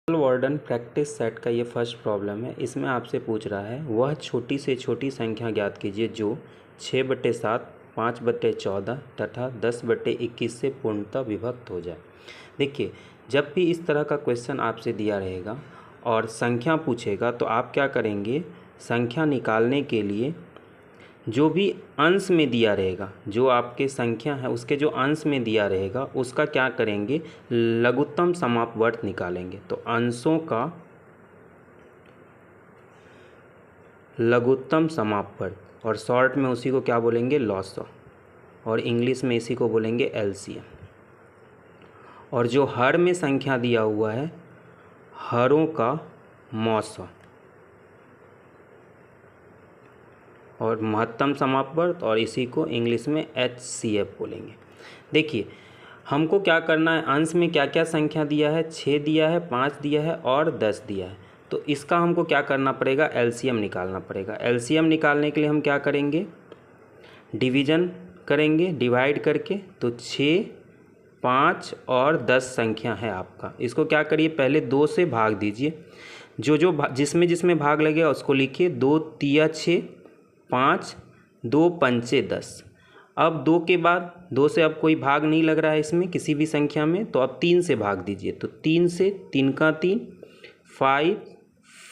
Warden practice set का ये first problem है। इसमें आपसे पूछ रहा है वह छोटी से छोटी संख्या ज्ञात कीजिए जो 6/7, 5/14 तथा 10/21 से पूर्णतः विभक्त हो जाए। देखिए, जब भी इस तरह का क्वेश्चन आपसे दिया रहेगा और संख्या पूछेगा तो आप क्या करेंगे, संख्या निकालने के लिए जो भी अंश में दिया रहेगा, जो आपके संख्या है उसके जो अंश में दिया रहेगा उसका क्या करेंगे, लघुत्तम समापवर्त निकालेंगे। तो अंशों का लघुत्तम समापवर्त और शॉर्ट में उसी को क्या बोलेंगे, लॉसअ, और इंग्लिश में इसी को बोलेंगे एलसीएम। और जो हर में संख्या दिया हुआ है, हरों का मौसम और महत्तम समापवर्त, और इसी को इंग्लिश में एचसीएफ बोलेंगे। देखिए, हमको क्या करना है, अंश में क्या क्या संख्या दिया है, 6 दिया है, 5 दिया है और 10 दिया है। तो इसका हमको क्या करना पड़ेगा, एलसीएम निकालना पड़ेगा। एलसीएम निकालने के लिए हम क्या करेंगे, डिवीज़न करेंगे, डिवाइड करके। तो 6, 5 और 10 संख्या है आपका। इसको क्या करिए, पहले 2 से भाग दीजिए। जिसमें जिसमें भाग लगेगा उसको लिखिए। 2 तिया 6, 5, 2 पंचे 10। अब 2 के बाद 2 से अब कोई भाग नहीं लग रहा है इसमें किसी भी संख्या में, तो अब 3 से भाग दीजिए। तो 3 से 3 का 3, 5,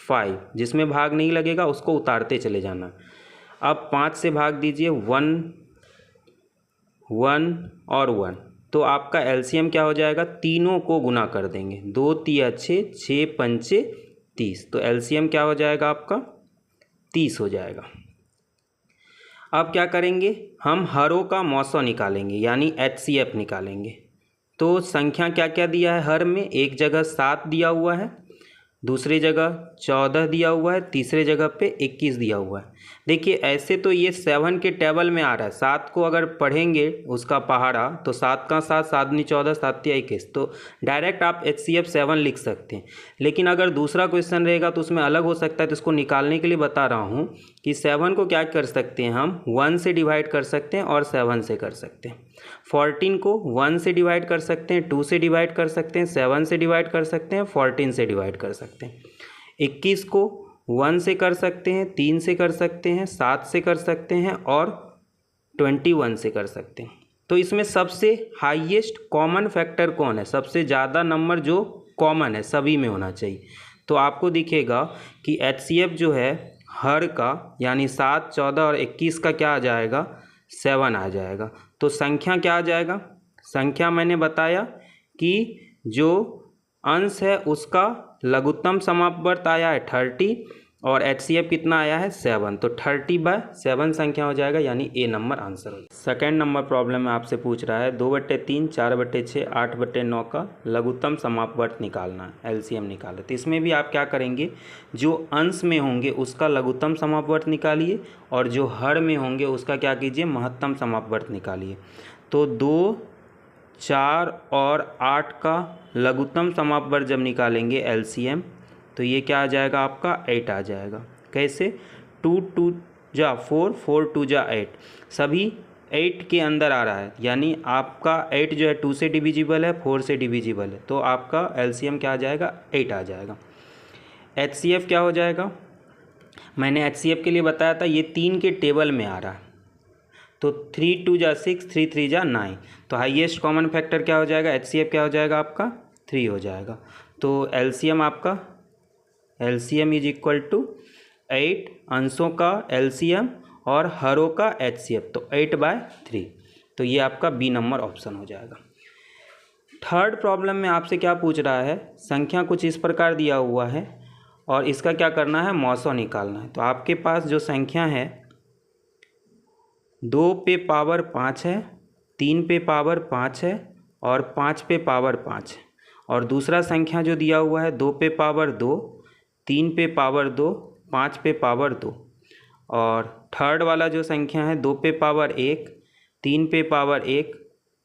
5, जिसमें भाग नहीं लगेगा उसको उतारते चले जाना। अब 5 से भाग दीजिए, 1, 1 और 1। तो आपका एलसीएम क्या हो जाएगा, तीनों को गुना कर देंगे। 2 तिया 6, 6 पंचे 30। तो एलसीएम क्या हो जाएगा आपका, 30 हो जाएगा। अब क्या करेंगे, हम हरों का मौसम निकालेंगे, यानी एचसीएफ निकालेंगे। तो संख्या क्या क्या दिया है हर में, एक जगह 7 दिया हुआ है, दूसरी जगह 14 दिया हुआ है, तीसरे जगह पे 21 दिया हुआ है। देखिए, ऐसे तो ये 7 के टेबल में आ रहा है। 7 को अगर पढ़ेंगे उसका पहाड़ा, तो 7 का 7, 7 दूनी 14, 7 तिया 21, तो डायरेक्ट आप एचसीएफ 7 लिख सकते हैं। लेकिन अगर दूसरा क्वेश्चन रहेगा तो उसमें अलग हो सकता है। तो इसको निकालने के लिए बता रहा हूँ कि 7 को क्या कर सकते हैं, हम 1 से डिवाइड कर सकते हैं और 7 से कर सकते हैं। 14 को 1 से डिवाइड कर सकते हैं, 2 से डिवाइड कर सकते हैं, 7 से डिवाइड कर सकते हैं, 14 से डिवाइड कर सकते हैं। 21 को 1 से कर सकते हैं, 3 से कर सकते हैं, 7 से कर सकते हैं और 21 से कर सकते हैं। तो इसमें सबसे हाईएस्ट कॉमन फैक्टर कौन है, सबसे ज़्यादा नंबर जो कॉमन है सभी में होना चाहिए। तो आपको दिखेगा कि एचसीएफ जो है हर का, यानी 7, 14 और 21 का क्या आ जाएगा, 7 आ जाएगा। तो संख्या क्या आ जाएगा, संख्या मैंने बताया कि जो अंश है उसका लघुत्तम समापवर्त आया है 30 और एचसीएफ कितना आया है, 7। तो 30/7 संख्या हो जाएगा, यानी ए नंबर आंसर हो जाएगा। सेकेंड नंबर प्रॉब्लम में आपसे पूछ रहा है 2/3, 4/6, 8/9 का लघुत्तम समापवर्त निकालना है, एलसीएम निकालना। तो इसमें भी आप क्या करेंगे, जो अंश में होंगे उसका लघुत्तम समापवर्त निकालिए और जो हर में होंगे उसका क्या कीजिए, महत्तम समापवर्त निकालिए। तो 2, 4 और 8 का लघुत्तम समापवर्त जब निकालेंगे एलसीएम, तो ये क्या आ जाएगा आपका, 8 आ जाएगा। कैसे, 2 2 जा 4, 4 2 जा 8, सभी 8 के अंदर आ रहा है, यानी आपका 8 जो है 2 से डिविजिबल है, 4 से डिविजिबल है। तो आपका एलसीएम क्या आ जाएगा, 8 आ जाएगा। एचसीएफ क्या हो जाएगा, मैंने एचसीएफ के लिए बताया था ये 3 के टेबल में आ रहा है। तो 3 2 जा 6, 3 3 जा 9। तो हाईएस्ट कॉमन फैक्टर क्या हो जाएगा, एचसीएफ क्या हो जाएगा आपका, 3 हो जाएगा। तो एलसीएम आपका, एलसीएम इज इक्वल टू 8, अंशों का एलसीएम और हरों का एचसीएफ, तो 8/3। तो ये आपका बी नंबर ऑप्शन हो जाएगा। थर्ड प्रॉब्लम में आपसे क्या पूछ रहा है, संख्या कुछ इस प्रकार दिया हुआ है और इसका क्या करना है, मौसम निकालना है। तो आपके पास जो संख्या है 2 पे पावर 5 है, 3 पे पावर 5 है और 5 पे पावर 5 है। और दूसरा संख्या जो दिया हुआ है 2 पे पावर 2, 3 पे पावर 2, 5 पे पावर 2। और थर्ड वाला जो संख्या है 2 पे पावर 1, 3 पे पावर 1,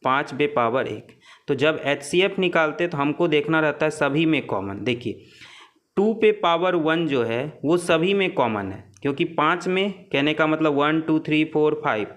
5 पे पावर 1। तो जब एचसीएफ निकालते तो हमको देखना रहता है सभी में कॉमन। देखिए, 2 पे पावर 1 जो है वो सभी में कॉमन है, क्योंकि 5 में कहने का मतलब 1 2 3 4 5,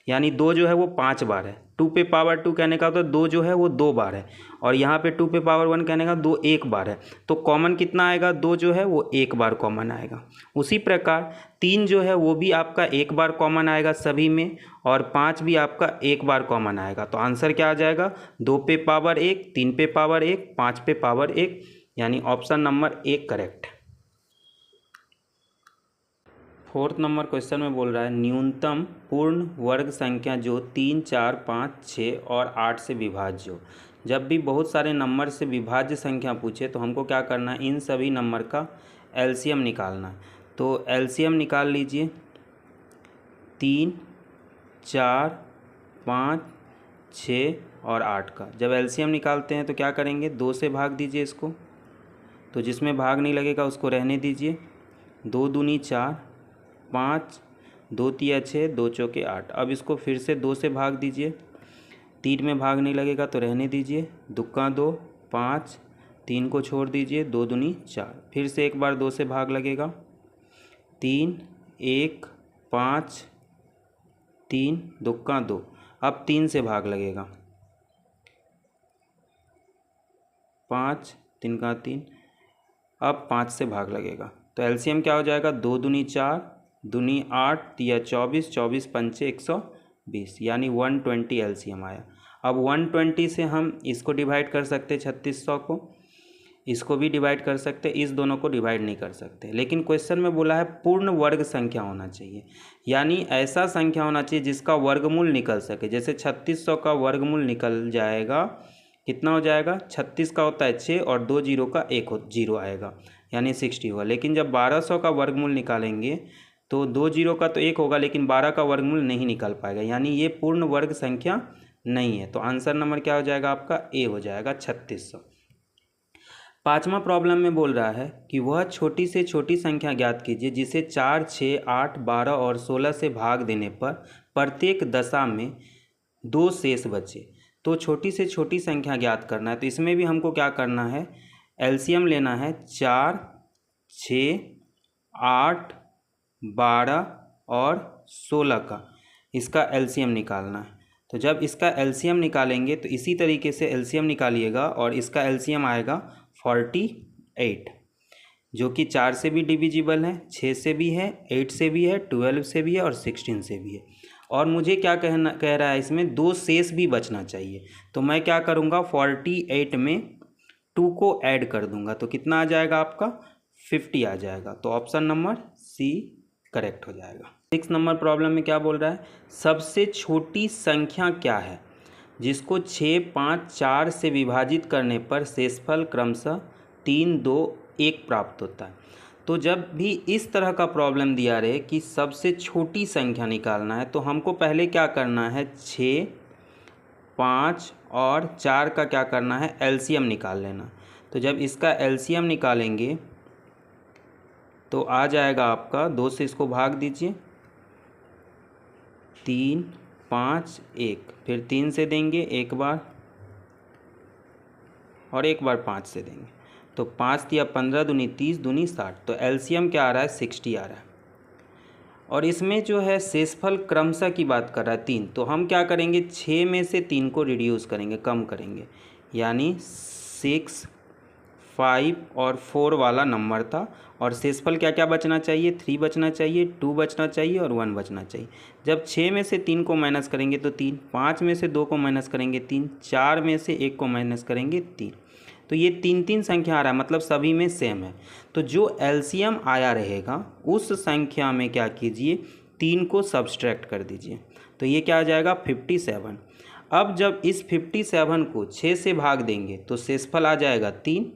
यानी 2 जो है वो 5 बार है। 2 पे पावर 2 कहने का तो 2 जो है वो 2 बार है, और यहाँ पे 2 पे पावर 1 कहने का 2 1 बार है। तो कॉमन कितना आएगा? 2 जो है वो 1 बार कॉमन आएगा। उसी प्रकार 3 जो है वो भी आपका 1 बार कॉमन आएगा सभी में, और 5 भी आपका 1 बार कॉमन आएगा। तो आंसर क्या आ जाएगा? 2 पे पावर 1, 3 पे पावर 1, 5 पे पावर 1, यानी ऑप्शन नंबर 1 करेक्ट है। 4th नंबर क्वेश्चन में बोल रहा है न्यूनतम पूर्ण वर्ग संख्या जो 3, 4, 5, 6 और 8 से विभाज्य हो। जब भी बहुत सारे नंबर से विभाज्य संख्या पूछे तो हमको क्या करना है? इन सभी नंबर का एलसीएम निकालना है। तो एलसीएम निकाल लीजिए 3, 4, 5, 6 और 8 का। जब एलसीएम निकालते हैं तो क्या करेंगे? 2 से भाग दीजिए इसको, तो जिसमें भाग नहीं लगेगा उसको रहने दीजिए। 2 दूनी 4, 5, 2 तिया 6, 2 चौके 8। अब इसको फिर से 2 से भाग दीजिए, 3 में भाग नहीं लगेगा तो रहने दीजिए। दुक्का 2, 5, 3 को छोड़ दीजिए, 2 दूनी 4। फिर से एक बार 2 से भाग लगेगा, 3, 1, 5, 3, दुक्का 2। अब 3 से भाग लगेगा, 5, 3 का 3। अब 5 से भाग लगेगा, तो एलसीएम क्या हो जाएगा? 2 दूनी 4, दूनी 8, तिया 24, 24 पंचे 120, यानी 120 एलसीएम आया। अब 120 से हम इसको डिवाइड कर सकते 3600 को, इसको भी डिवाइड कर सकते, इस दोनों को डिवाइड नहीं कर सकते। लेकिन क्वेश्चन में बोला है पूर्ण वर्ग संख्या होना चाहिए, यानी ऐसा संख्या होना चाहिए जिसका वर्गमूल निकल सके। जैसे 3600 का वर्गमूल निकल जाएगा, कितना हो जाएगा? 36 का होता है 6 और 2 जीरो का 1 जीरो आएगा, यानी 60 होगा। लेकिन जब 1200 का वर्गमूल निकालेंगे तो 2 जीरो का तो 1 होगा, लेकिन 12 का वर्गमूल नहीं निकल पाएगा, यानी ये पूर्ण वर्ग संख्या नहीं है। तो आंसर नंबर क्या हो जाएगा आपका? ए हो जाएगा 3600। 5वां प्रॉब्लम में बोल रहा है कि वह छोटी से छोटी संख्या ज्ञात कीजिए जिसे 4, 6, 8, 12 और 16 से भाग देने पर प्रत्येक दशा में 2 शेष बचे। तो छोटी से छोटी संख्या ज्ञात करना है, तो इसमें भी हमको क्या करना है? एलसीएम लेना है 4, 6, 8, 12 और 16 का, इसका एलसीएम निकालना है। तो जब इसका एलसीएम निकालेंगे तो इसी तरीके से एलसीएम निकालिएगा, और इसका एलसीएम आएगा 48, जो कि 4 से भी डिविजिबल है, 6 से भी है, 8 से भी है, 12 से भी है और 16 से भी है। और मुझे क्या कह रहा है? इसमें 2 शेष भी बचना चाहिए। तो मैं क्या करूँगा? 48 में 2 को ऐड कर दूंगा, तो कितना आ जाएगा आपका? 50 आ जाएगा। तो ऑप्शन नंबर सी करेक्ट हो जाएगा। 6 नंबर प्रॉब्लम में क्या बोल रहा है? सबसे छोटी संख्या क्या है जिसको 6, 5, 4 से विभाजित करने पर शेषफल क्रमशः 3, 2, 1 प्राप्त होता है। तो जब भी इस तरह का प्रॉब्लम दिया रहे कि सबसे छोटी संख्या निकालना है, तो हमको पहले क्या करना है? 6, 5 और 4 का क्या करना है? एलसीएम निकाल लेना। तो जब इसका एलसीएम निकालेंगे तो आ जाएगा आपका, 2 से इसको भाग दीजिए, 3, 5, 1, फिर 3 से देंगे एक बार और एक बार 5 से देंगे, तो 5 या 15 दूनी 30, दूनी 60। तो एलसीएम क्या आ रहा है? 60 आ रहा है। और इसमें जो है शेषफल क्रमशः की बात कर रहा है 3, तो हम क्या करेंगे? 6 में से 3 को रिड्यूस करेंगे, कम करेंगे, यानी 6, 5 और 4 वाला नंबर था, और शेषफल क्या क्या बचना चाहिए? 3 बचना चाहिए, 2 बचना चाहिए और 1 बचना चाहिए। जब 6 में से 3 को माइनस करेंगे तो 3, 5 में से 2 को माइनस करेंगे 3, 4 में से 1 को माइनस करेंगे 3। तो ये 3 संख्या आ रहा है, मतलब सभी में सेम है। तो जो एलसीएम आया रहेगा उस संख्या में क्या कीजिए? 3 को सब्सट्रैक्ट कर दीजिए, तो ये क्या आ जाएगा? 57। अब जब इस 57 को 6 से भाग देंगे तो शेषफल आ जाएगा 3,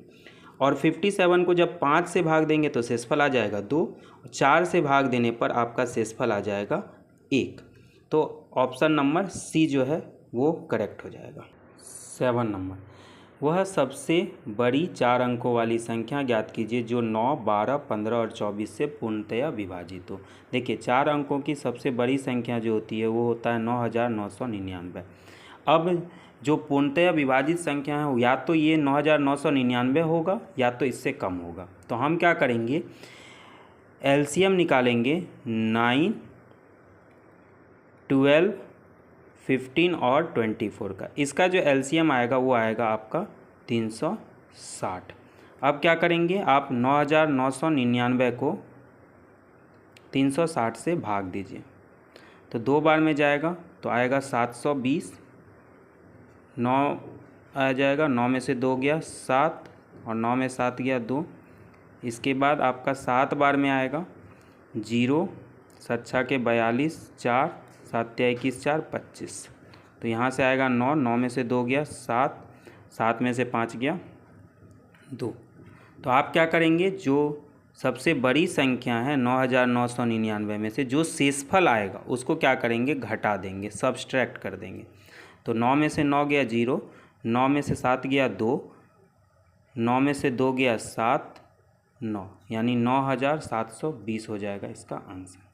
और 57 को जब 5 से भाग देंगे तो शेषफल आ जाएगा 2, 4 से भाग देने पर आपका शेषफल आ जाएगा 1। तो ऑप्शन नंबर सी जो है वो करेक्ट हो जाएगा। 7 नंबर, वह सबसे बड़ी 4 अंकों वाली संख्या ज्ञात कीजिए जो 9, 12, 15 और 24 से पूर्णतया विभाजित हो। देखिए 4 अंकों की सबसे बड़ी संख्या जो होती है वो होता है 9999। अब जो पूर्णतया विभाजित संख्या है या तो ये 9999 होगा या तो इससे कम होगा। तो हम क्या करेंगे? एलसीएम निकालेंगे 9, 12, 15 और 24 का। इसका जो एलसीएम आएगा वो आएगा आपका 360। अब क्या करेंगे आप 9999 को 360 से भाग दीजिए, तो 2 बार में जाएगा तो आएगा 720, 9 आ जाएगा, 9 में से 2 गया 7 और 9 में 7 गया 2। इसके बाद आपका 7 बार में आएगा 0, 7 के 42, 4, 7 21, 4 25। तो यहाँ से आएगा 9, 9 में से 2 गया 7, 7 में से 5 गया 2। तो आप क्या करेंगे, जो सबसे बड़ी संख्या है 9999 में से जो शेषफल आएगा उसको क्या करेंगे, घटा देंगे, सब्सट्रैक्ट कर देंगे। तो 9 में से 9 गया 0, 9 में से 7 गया 2, 9 में से 2 गया 7, 9, यानी 9720 हो जाएगा इसका आंसर।